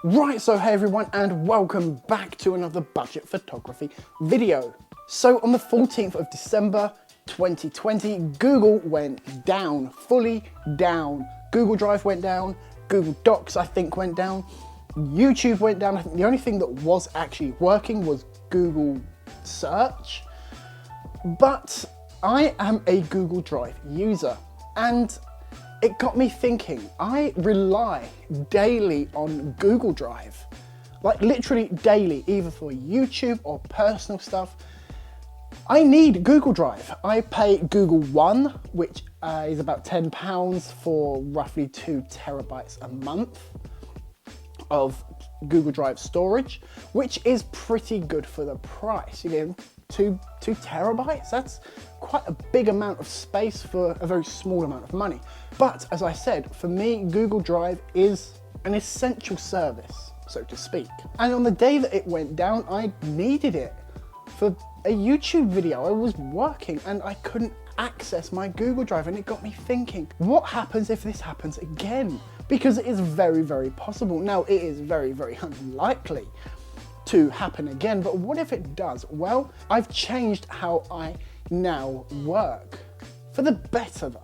Right, so hey everyone, and welcome back to another budget photography video. So on the 14th of December 2020, Google went down, fully down. Google Drive went down, Google Docs I think went down, YouTube went down. I think the only thing that was actually working was Google Search. But I am a Google Drive user, and it got me thinking. I rely daily on Google Drive, like literally daily, either for YouTube or personal stuff. I need Google Drive. I pay Google One, which is about £10 for roughly 2 terabytes a month of Google Drive storage, which is pretty good for the price. You get two terabytes, that's quite a big amount of space for a very small amount of money. But as I said, for me, Google Drive is an essential service, so to speak. And on the day that it went down, I needed it for a YouTube video. I was working and I couldn't access my Google Drive, and it got me thinking, what happens if this happens again? Because it is very, very possible. Now, it is very, very unlikely to happen again, but what if it does? Well, I've changed how I now work. For the better though.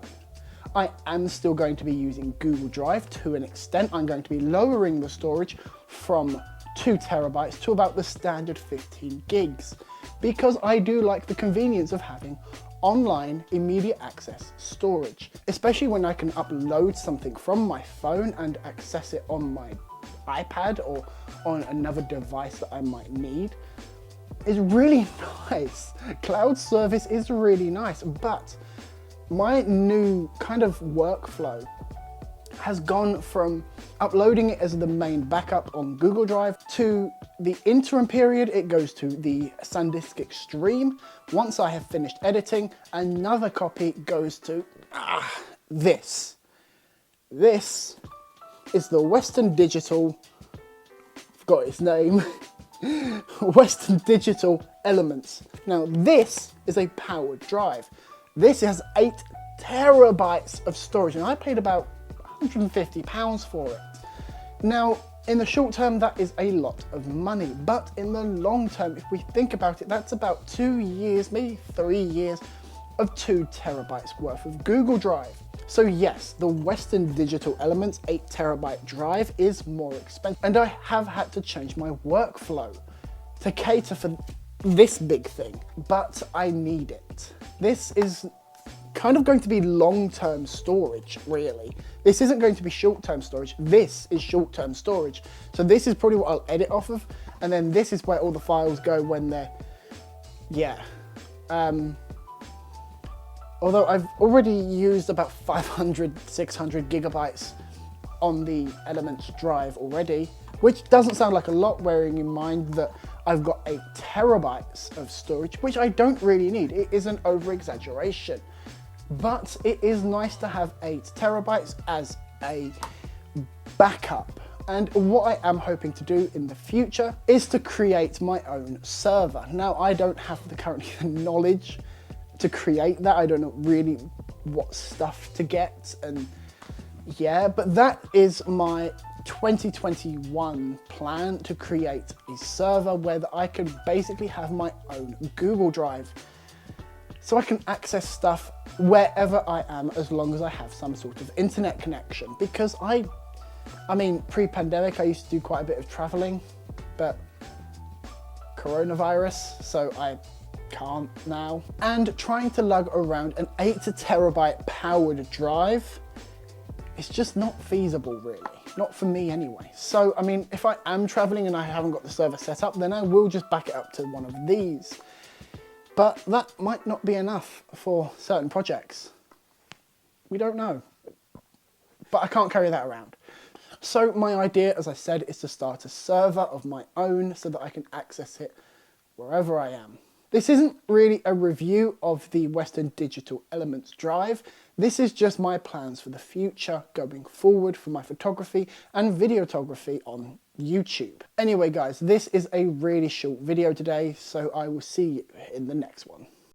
I am still going to be using Google Drive to an extent. I'm going to be lowering the storage from 2 terabytes to about the standard 15 gigs, because I do like the convenience of having online immediate access storage, especially when I can upload something from my phone and access it on my iPad or on another device that I might need. It's really nice. Cloud service is really nice, but my new kind of workflow has gone from uploading it as the main backup on Google Drive to the interim period. It goes to the SanDisk Extreme. Once I have finished editing, another copy goes to this. This is the Western Digital, forgot its name, Western Digital Elements. Now this is a powered drive. This has 8 terabytes of storage, and I paid about £150 for it. Now, in the short term, that is a lot of money, but in the long term, if we think about it, that's about 2 years, maybe 3 years of 2 terabytes worth of Google Drive. So yes, the Western Digital Elements 8 terabyte drive is more expensive, and I have had to change my workflow to cater for this big thing, but I need it. This is kind of going to be long-term storage, really. This isn't going to be short-term storage. This is short-term storage. So this is probably what I'll edit off of, and then this is where all the files go when they're, although I've already used about 500, 600 gigabytes on the Elements drive already, which doesn't sound like a lot, bearing in mind that I've got 8 terabytes of storage, which I don't really need. It is an over-exaggeration. But it is nice to have 8 terabytes as a backup. And what I am hoping to do in the future is to create my own server. Now, I don't have currently the knowledge to create that. I don't know really what stuff to get, and yeah, but that is my 2021 plan, to create a server where I can basically have my own Google Drive, so I can access stuff wherever I am, as long as I have some sort of internet connection. Because I mean, pre-pandemic, I used to do quite a bit of traveling, but coronavirus, so I can't now. And trying to lug around an 8 terabyte powered drive, it's just not feasible, really. Not for me anyway. So, I mean, if I am traveling and I haven't got the server set up, then I will just back it up to one of these. But that might not be enough for certain projects. We don't know. But I can't carry that around. So my idea, as I said, is to start a server of my own so that I can access it wherever I am. This isn't really a review of the Western Digital Elements drive. This is just my plans for the future going forward for my photography and videography on YouTube. Anyway guys, this is a really short video today, so I will see you in the next one.